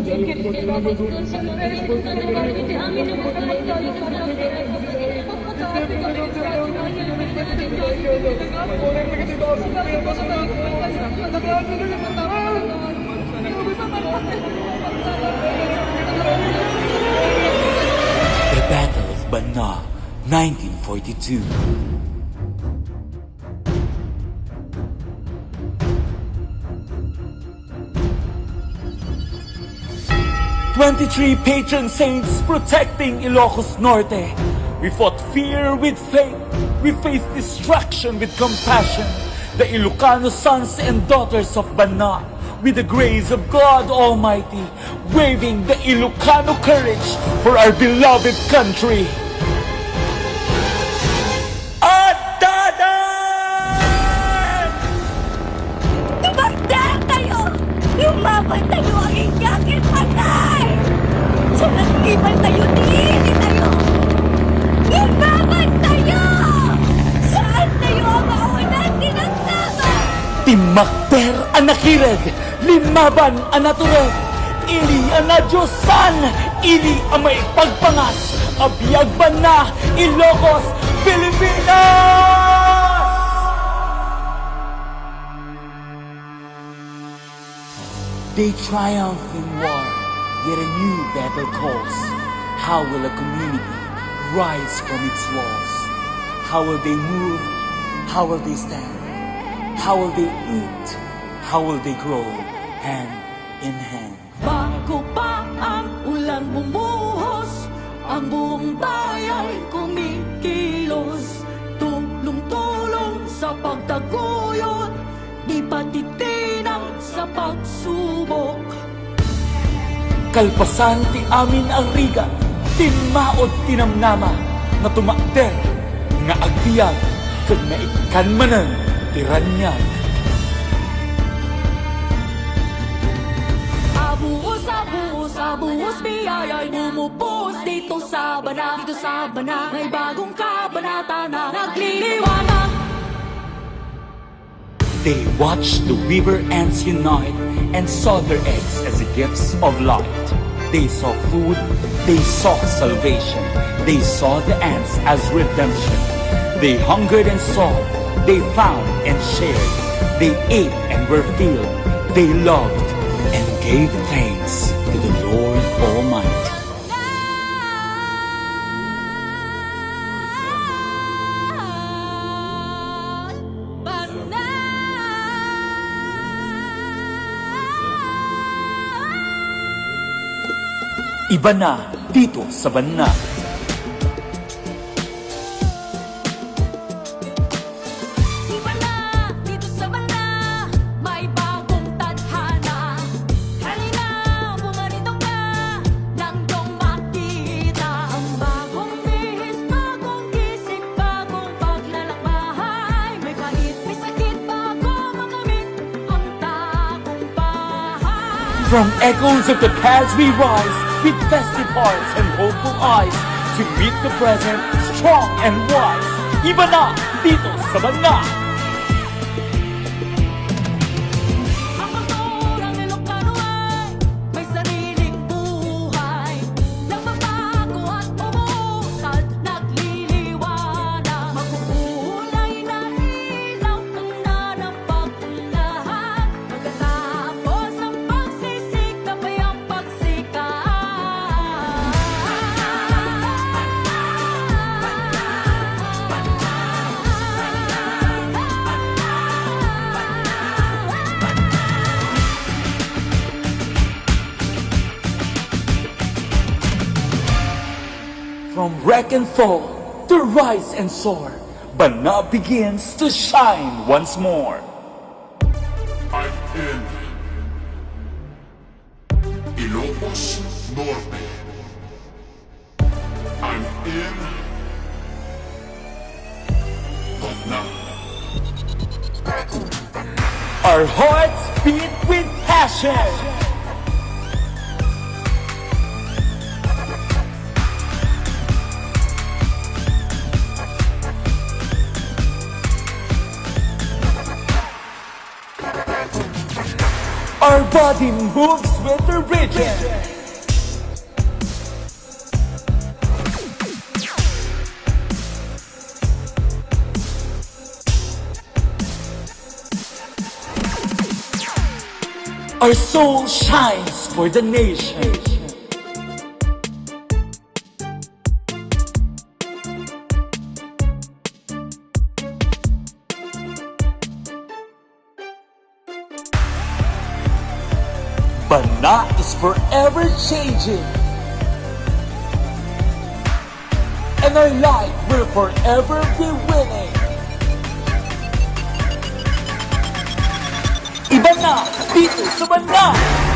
The Battle of Banna, 1942. 23 patron saints protecting Ilocos Norte. We fought fear with faith. We faced destruction with compassion. The Ilocano sons and daughters of Banna, with the grace of God Almighty, waving the Ilocano courage for our beloved country. Tumagda kayo! Lumaban tayo ang inyakit patay! Sa nagtipan tayo, diili tayo! Lumaban tayo! Saan tayo ang maunang tinagtaban? Timakter anakired, limaban anatured, ili anadyosan, ili ang maipagpangas, abiyag Banna, Ilocos, Pilipinas! They triumph in war, yet a new battle calls. How will a community rise from its walls? How will they move? How will they stand? How will they eat? How will they grow hand in hand? Bago pa ang ulan bumuhos, ang buong bayan kumikilos. Tulong-tulong sa pagtaguyod, di patitinang sa pagsubok. Kalpasan ti amin ang riga, timaod tinamnama, na tumakder, nga agbiyag, kag naikan manan, tiranyag. Abuhos, biyaya'y bumubos dito sa Banna. Dito sa Banna, may bagong kabanata na nagliliwanag. They watched the weaver ants unite and saw their eggs as gifts of light. They saw food, they saw salvation, they saw the ants as redemption. They hungered and saw, they found and shared. They ate and were filled, they loved and gave thanks to the Lord Almighty. Iba na dito sa Banna. Iba na dito sa Banna, may bagong tadhana. Halina, bumarito ka, nang iyong makita ang bagong bihis, bagong gising, bagong paglalakbay. May pait, may sakit, bago makamit ang tagumpay. From echoes of the past we rise, with festive hearts and hopeful eyes, to meet the present, strong and wise. Iba na dito sa Banna. Ang kulturang Ilocano ay may sariling buhay. Nagbabago at umusad, nagliliwanag. Magkukulay na ilaw ng nanampak lahat. Pagkatapos ang pagsisikap ay ang pagsikat. From wreck and fall to rise and soar, Banna begins to shine once more. I'm in Ilocos Norte. I'm in Banna. Our hearts beat with passion. Our body moves with the rhythm. Our soul shines for the nation. Bana is forever changing, and our light will forever be winning. Iba na dito sa Bana!